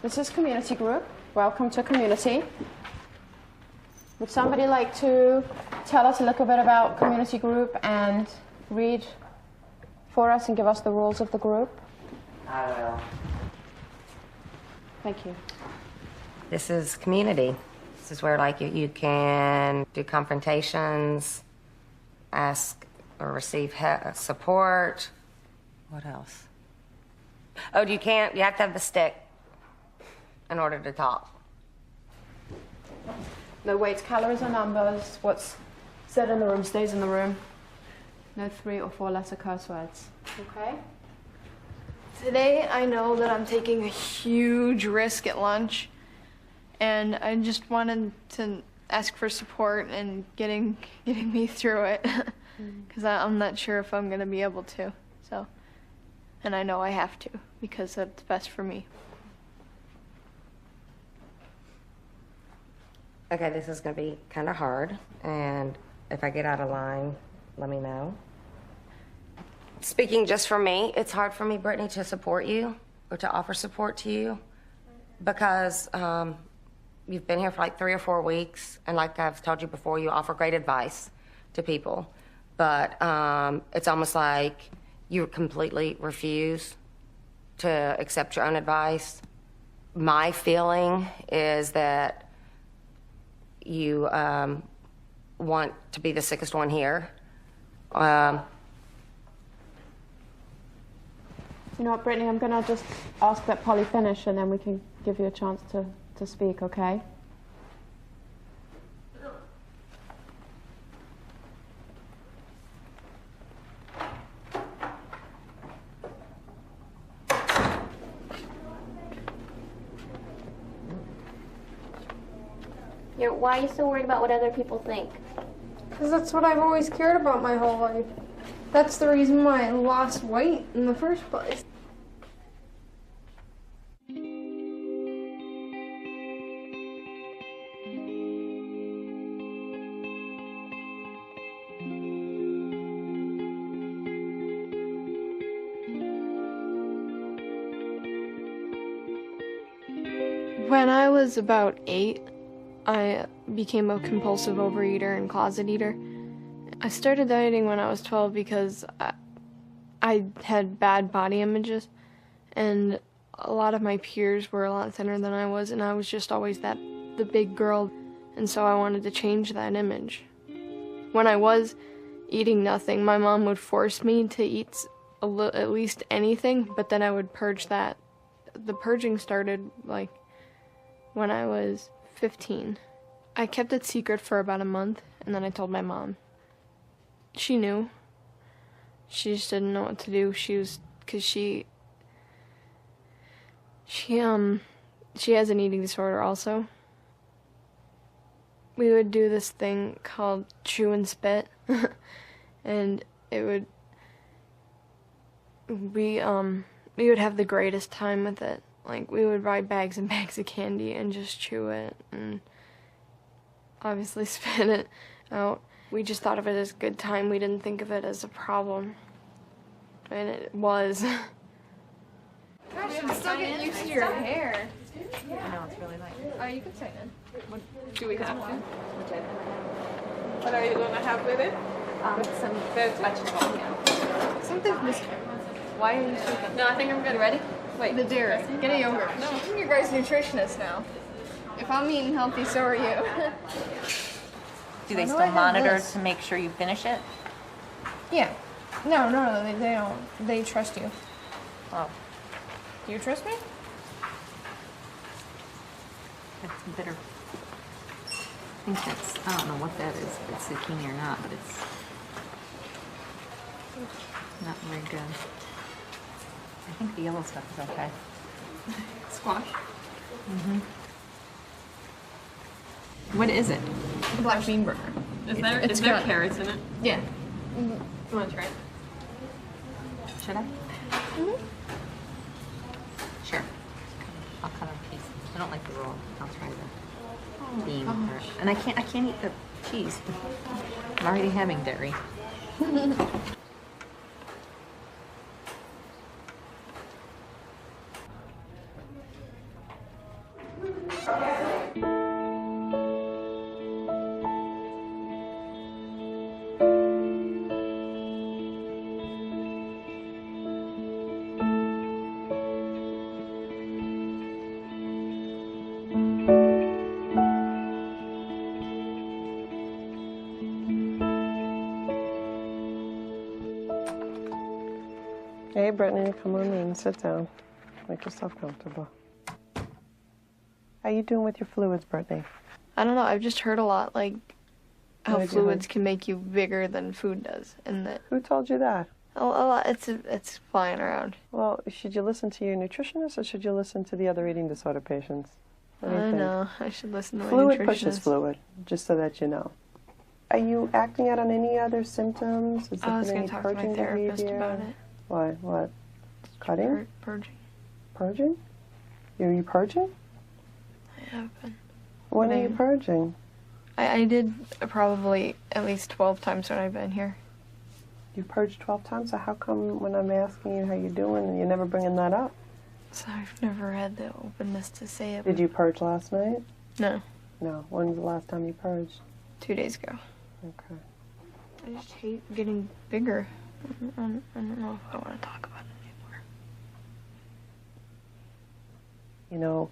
This is community group. Welcome to community. Would somebody like to tell us a little bit about community group and read for us and give us the rules of the group? I will. Thank you. This is community. This is where like you can do confrontations, ask or receive support. What else? Oh, you have to have the stick in order to talk. No weights, calories, or numbers. What's said in the room stays in the room. No 3 or 4 letter curse words. Okay? Today I know that I'm taking a huge risk at lunch, and I just wanted to ask for support and getting me through it, because I'm not sure if I'm going to be able to. So, and I know I have to, because that's best for me. Okay, this is going to be kind of hard, and if I get out of line, let me know. Speaking just for me, it's hard for me, Brittany, to support you or to offer support to you because you've been here for like 3 or 4 weeks, and like I've told you before, you offer great advice to people, but it's almost like you completely refuse to accept your own advice. My feeling is that you want to be the sickest one here. You know what, Brittany, I'm going to just ask that Polly finish, and then we can give you a chance to speak, okay? Why are you so worried about what other people think? Because that's what I've always cared about my whole life. That's the reason why I lost weight in the first place. When I was about 8, I became a compulsive overeater and closet eater. I started dieting when I was 12 because I had bad body images, and a lot of my peers were a lot thinner than I was, and I was just always the big girl, and so I wanted to change that image. When I was eating nothing, my mom would force me to eat at least anything, but then I would purge that. The purging started like when I was 15. I kept it secret for about a month, and then I told my mom. She knew. She just didn't know what to do. Because she has an eating disorder also. We would do this thing called chew and spit, and we would have the greatest time with it. Like, we would buy bags and bags of candy and just chew it and obviously spit it out. We just thought of it as a good time. We didn't think of it as a problem. And it was. Gosh, I'm still getting used to your hair. I know, it's really nice. Oh, you can sign in. Do we have to? What are you gonna have with it? Some vegetables. Something's missing. Why are you shaking? No, I think I'm good. You ready? Wait, the dairy. Get a yogurt. No, I'm your guys' nutritionist now. If I'm eating healthy, so are you. Do they still monitor to make sure you finish it? Yeah. No, they don't. They trust you. Oh, Do you trust me? it's bitter. I think that's, I don't know what that is, if it's zucchini or not, but it's not very good. I think the yellow stuff is okay. Squash. What is it? Black bean burger. Is there It's there good. carrots in it? Yeah. You want to try it? Should I? Sure. I'll cut a piece. I don't like the roll. I'll try the bean part. And I can't eat the cheese. I'm already having dairy. Brittany, come on in, sit down. Make yourself comfortable. How you doing with your fluids, Brittany? I don't know. I've just heard a lot, like, how What did you fluids can make you bigger than food does, and that Who told you that? a lot. It's flying around. Well, should you listen to your nutritionist or should you listen to the other eating disorder patients? What do you I think? know. I should listen to my Fluid nutritionist. pushes fluid, just so that you know. Are you acting out on any other symptoms? Is I was there going any to talk to my purging therapist behavior? about it. Why? What? Cutting? Purging. Purging? Are you purging? I have been. When are you Putting- purging? I did probably at least 12 times when I've been here. You purged 12 times, so how come when I'm asking you how you're doing and you're never bringing that up? So I've never had the openness to say it. Did you purge last night? No, No. When was the last time you purged? 2 days ago. Okay. I just hate getting bigger. I don't know if I want to talk about it anymore. You know,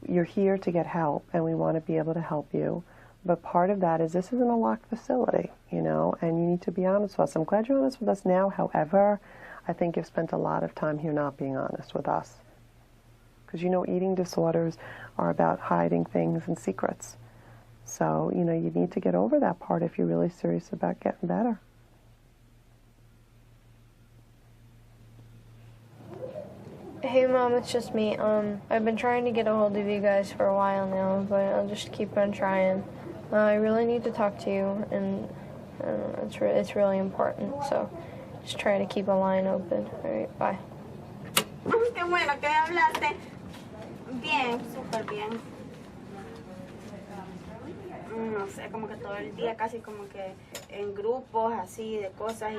you're here to get help, and we want to be able to help you. But part of that is this isn't a locked facility, you know, and you need to be honest with us. I'm glad you're honest with us now. However, I think you've spent a lot of time here not being honest with us. Because, you know, eating disorders are about hiding things and secrets. So, you know, you need to get over that part if you're really serious about getting better. Hey Mom, it's just me. I've been trying to get a hold of you guys for a while now, but I'll just keep on trying. I really need to talk to you, and it's really important. So just try to keep a line open. All right, bye. Qué bueno que hablaste. Bien, súper bien. No sé, como que todo el día casi como que en grupos así de cosas y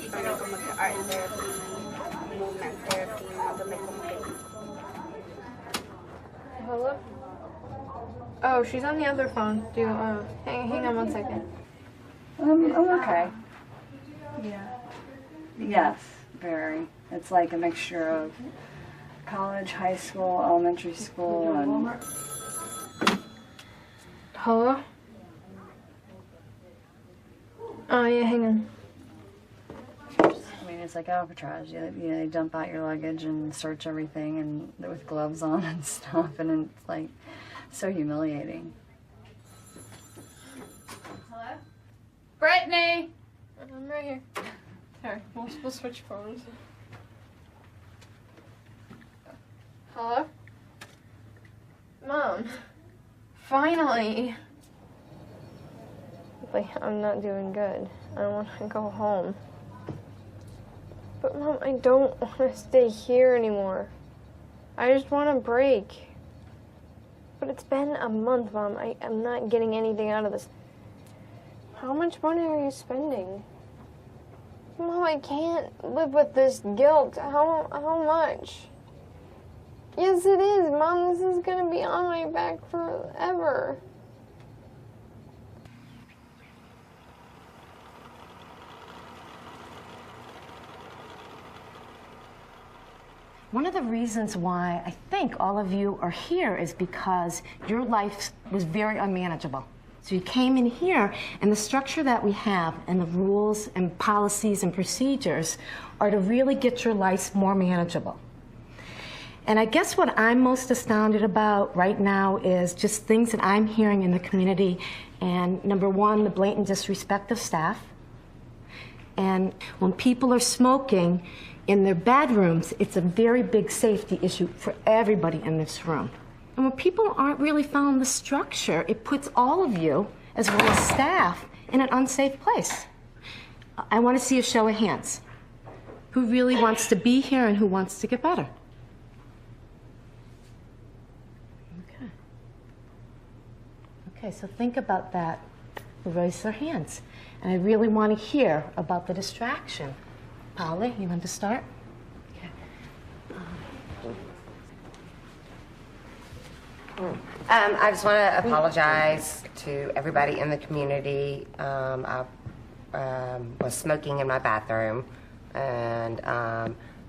también como que art therapy, movement therapy, un montón de como que... Hello? Oh, she's on the other phone. Hang on 1 second. I'm okay. Yeah. Yes, very. It's like a mixture of college, high school, elementary school, and Hello? Oh yeah, hang on. I mean, it's like Alcatraz. They dump out your luggage and search everything, and with gloves on and stuff, and it's like so humiliating. Hello? Brittany! I'm right here. Here, we'll switch phones. Hello? Mom. Finally. Like, I'm not doing good. I want to go home. But Mom, I don't want to stay here anymore. I just want a break. But it's been a month, Mom. I'm not getting anything out of this. How much money are you spending? Mom, I can't live with this guilt. How much? Yes, it is, Mom. This is gonna be on my back forever. One of the reasons why I think all of you are here is because your life was very unmanageable. So you came in here, and the structure that we have and the rules and policies and procedures are to really get your life more manageable. And I guess what I'm most astounded about right now is just things that I'm hearing in the community. And number one, the blatant disrespect of staff. And when people are smoking in their bedrooms, it's a very big safety issue for everybody in this room. And when people aren't really following the structure, it puts all of you, as well as staff, in an unsafe place. I want to see a show of hands. Who really wants to be here and who wants to get better? Okay. Okay, so think about that. Who raised their hands? And I really want to hear about the distraction. Polly, you want to start? Okay. I just want to apologize to everybody in the community. I was smoking in my bathroom, and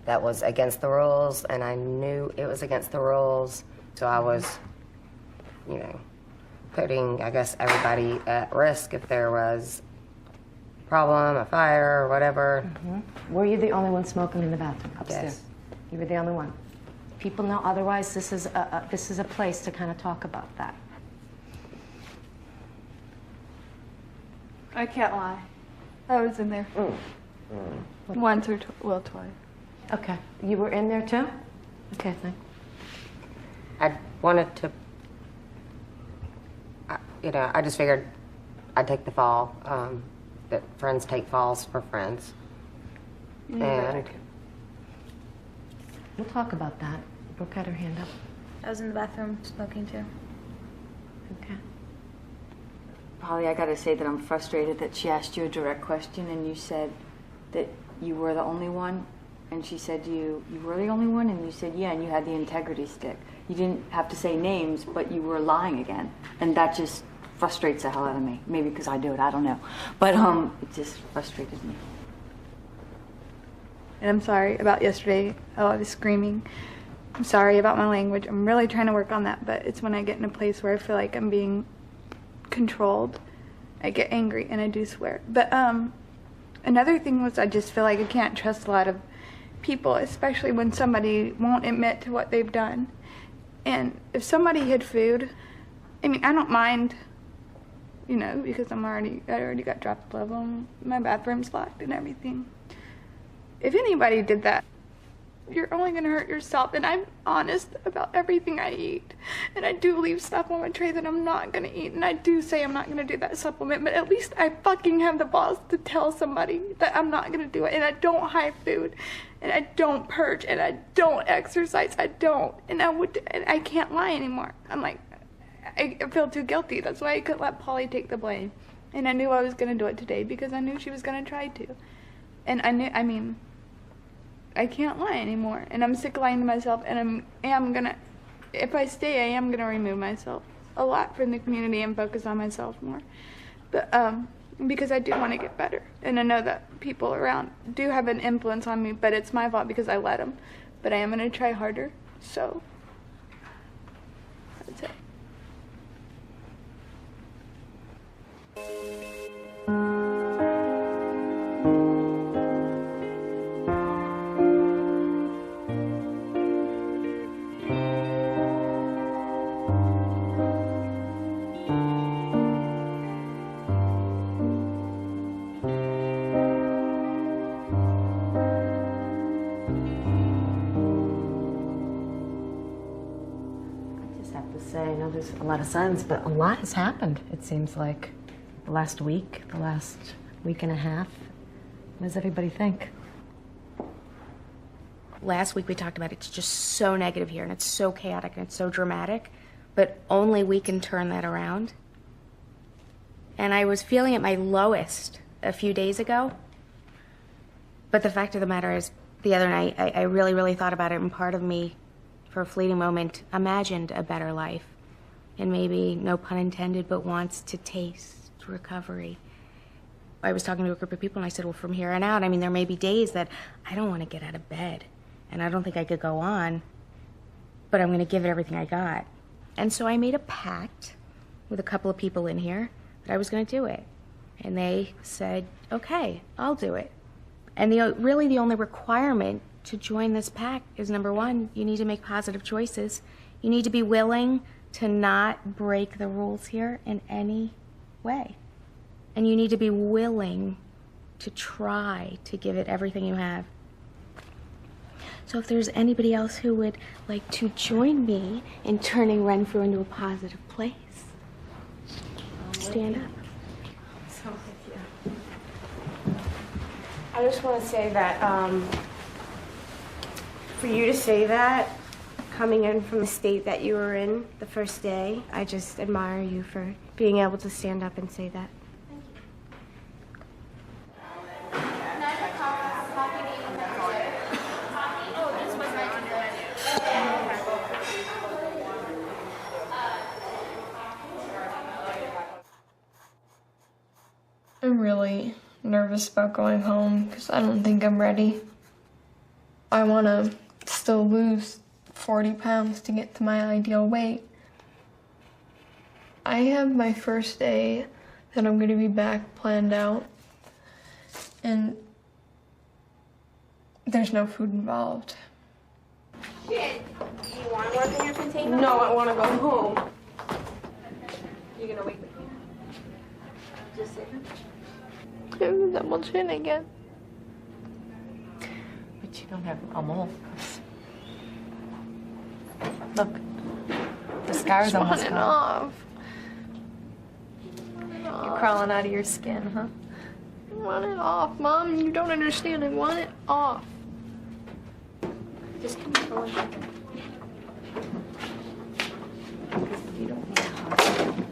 that was against the rules, and I knew it was against the rules, so I was, you know, putting, I guess, everybody at risk if there was problem, a fire, or whatever. Were you the only one smoking in the bathroom upstairs? Yes. You were the only one. People know otherwise. This is a place to kind of talk about that. I can't lie. I was in there. Once or twice. Okay. You were in there too? Okay, thanks. I wanted to, I just figured I'd take the fall. That friends take falls for friends. And We'll talk about that. Brooke had her hand up. I was in the bathroom smoking too. Okay. Polly, I gotta say that I'm frustrated that she asked you a direct question and you said that you were the only one, and she said you were the only one, and you said yeah, and you had the integrity stick. You didn't have to say names, but you were lying again, and that just frustrates the hell out of me. Maybe because I do it, I don't know, but it just frustrated me. And I'm sorry about yesterday. Oh, I was screaming. I'm sorry about my language. I'm really trying to work on that, but it's when I get in a place where I feel like I'm being controlled, I get angry and I do swear. But another thing was I just feel like I can't trust a lot of people, especially when somebody won't admit to what they've done. And if somebody hid food, I mean, I don't mind, because I already got dropped level. My bathroom's locked and everything. If anybody did that, you're only gonna hurt yourself. And I'm honest about everything I eat. And I do leave stuff on my tray that I'm not gonna eat. And I do say I'm not gonna do that supplement, but at least I fucking have the balls to tell somebody that I'm not gonna do it. And I don't hide food. And I don't purge. And I don't exercise. I don't. And I can't lie anymore. I'm like, I feel too guilty. That's why I couldn't let Polly take the blame. And I knew I was gonna do it today because I knew she was gonna try to. And I can't lie anymore, and I'm sick of lying to myself, and if I stay, I am gonna remove myself a lot from the community and focus on myself more. But, because I do want to get better, and I know that people around do have an influence on me, but it's my fault because I let them. But I am gonna try harder, so that's it. I know there's a lot of silence, but a lot has happened, it seems like. The last week and a half. What does everybody think? Last week we talked about it's just so negative here, and it's so chaotic, and it's so dramatic, but only we can turn that around. And I was feeling at my lowest a few days ago, but the fact of the matter is, the other night, I really, really thought about it, and part of me, for a fleeting moment, imagined a better life, and maybe, no pun intended, but wants to taste recovery. I was talking to a group of people and I said, well, from here on out, I mean, there may be days that I don't want to get out of bed and I don't think I could go on, but I'm going to give it everything I got. And so I made a pact with a couple of people in here that I was going to do it. And they said, okay, I'll do it. And really the only requirement to join this pact is, number one, you need to make positive choices. You need to be willing to not break the rules here in any way. And you need to be willing to try to give it everything you have. So if there's anybody else who would like to join me in turning Renfrew into a positive place, stand up. I just want to say that for you to say that, coming in from the state that you were in the first day, I just admire you for being able to stand up and say that. I'm really nervous about going home because I don't think I'm ready. I want to still lose 40 pounds to get to my ideal weight. I have my first day that I'm going to be back planned out, and there's no food involved. Do you want to work in your container? No, I want to go home. You're gonna wait with me? Just sit. I'm double chin again. But you don't have a mole. Look, the scar's almost Want it gone. off. You're crawling out of your skin, huh? I want it off, Mom. You don't understand. I want it off. Just come forward. You don't need a hug.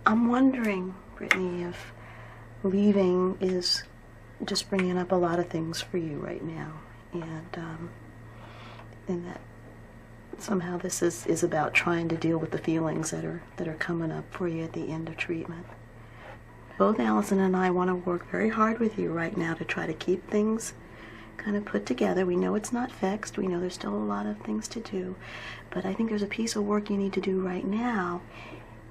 I'm wondering, Brittany, if leaving is just bringing up a lot of things for you right now, and that somehow this is about trying to deal with the feelings that are coming up for you at the end of treatment. Both Allison and I want to work very hard with you right now to try to keep things kind of put together. We know it's not fixed. We know there's still a lot of things to do, but I think there's a piece of work you need to do right now,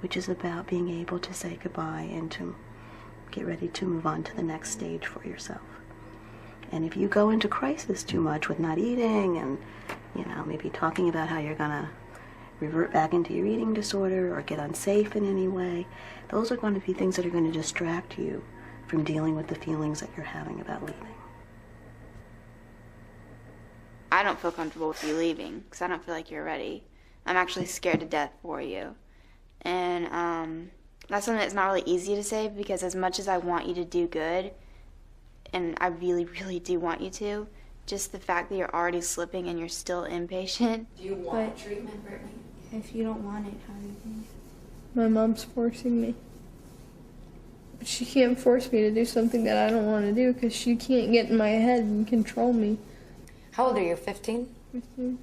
which is about being able to say goodbye and to get ready to move on to the next stage for yourself. And if you go into crisis too much with not eating and, maybe talking about how you're going to revert back into your eating disorder or get unsafe in any way, those are going to be things that are going to distract you from dealing with the feelings that you're having about leaving. I don't feel comfortable with you leaving because I don't feel like you're ready. I'm actually scared to death for you. And that's something that's not really easy to say because as much as I want you to do good, and I really, really do want you to, just the fact that you're already slipping and you're still impatient. Do you want treatment, Brittany? If you don't want it, how do you think? My mom's forcing me. But she can't force me to do something that I don't want to do because she can't get in my head and control me. How old are you, 15? 15.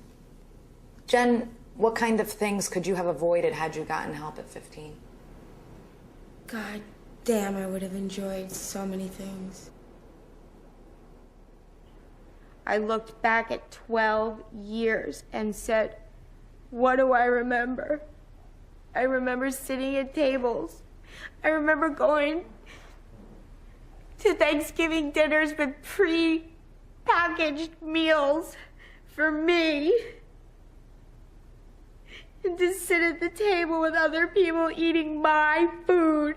Jen, what kind of things could you have avoided had you gotten help at 15? God damn, I would have enjoyed so many things. I looked back at 12 years and said, what do I remember? I remember sitting at tables. I remember going to Thanksgiving dinners with pre-packaged meals for me. And to sit at the table with other people eating my food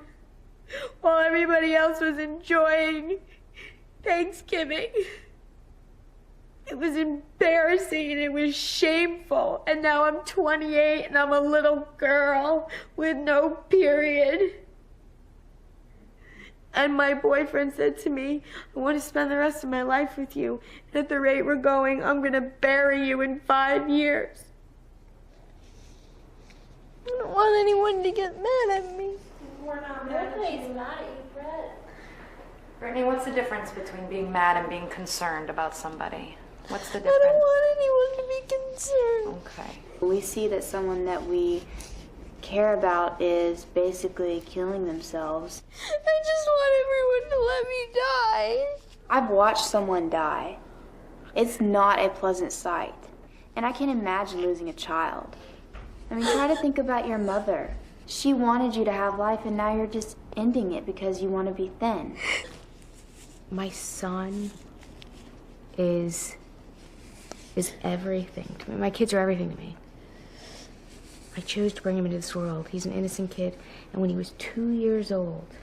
while everybody else was enjoying Thanksgiving. It was embarrassing and it was shameful. And now I'm 28 and I'm a little girl with no period. And my boyfriend said to me, I want to spend the rest of my life with you. And at the rate we're going, I'm going to bury you in 5 years. I don't want anyone to get mad at me. We're not mad at you. Mad at you, Brett. Brittany, what's the difference between being mad and being concerned about somebody? What's the I difference? don't want anyone to be concerned. Okay. We see that someone that we care about is basically killing themselves. I just want everyone to let me die. I've watched someone die. It's not a pleasant sight. And I can't imagine losing a child. I mean, try to think about your mother. She wanted you to have life, and now you're just ending it because you want to be thin. My son is everything to me. My kids are everything to me. I chose to bring him into this world. He's an innocent kid, and when he was 2 years old,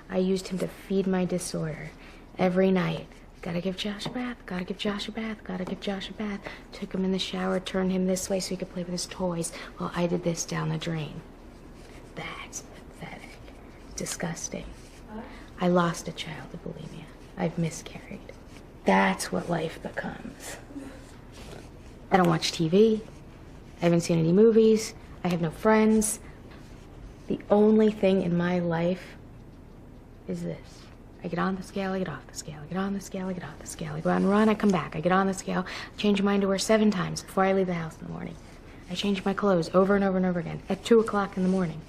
I used him to feed my disorder every night. Gotta give Josh a bath, gotta give Josh a bath, gotta give Josh a bath. Took him in the shower, turned him this way so he could play with his toys while I did this down the drain. That's pathetic. Disgusting. I lost a child to bulimia. I've miscarried. That's what life becomes. I don't watch TV. I haven't seen any movies. I have no friends. The only thing in my life is this. I get on the scale, I get off the scale, I get on the scale, I get off the scale. I go out and run, I come back. I get on the scale, I change my underwear 7 times before I leave the house in the morning. I change my clothes over and over and over again at 2 o'clock in the morning.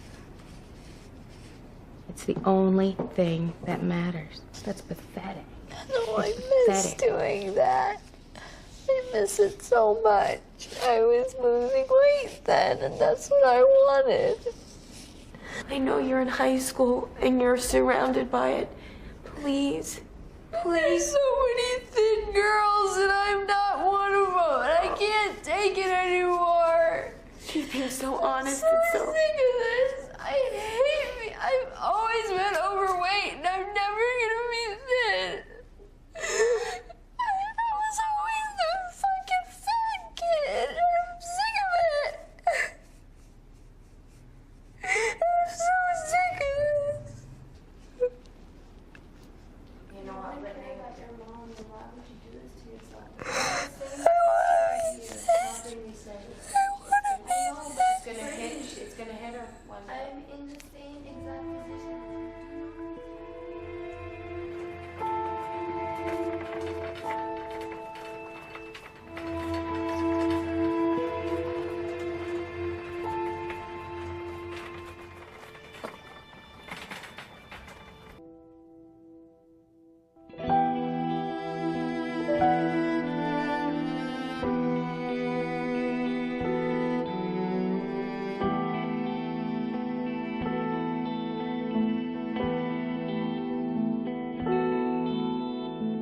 It's the only thing that matters. That's pathetic. No, I miss pathetic. doing that. I miss it so much. I was losing weight then, and that's what I wanted. I know you're in high school and you're surrounded by it. Please, please. There's so many thin girls, and I'm not one of them, and I can't take it anymore. She's being so honest and so sick of this. I hate me. I've always been overweight, and I'm never gonna be thin. I was always the fucking fat kid. I'm sick of it. I'm so sick of this. You know what, Brittany? Your mom, why would you do this to yourself?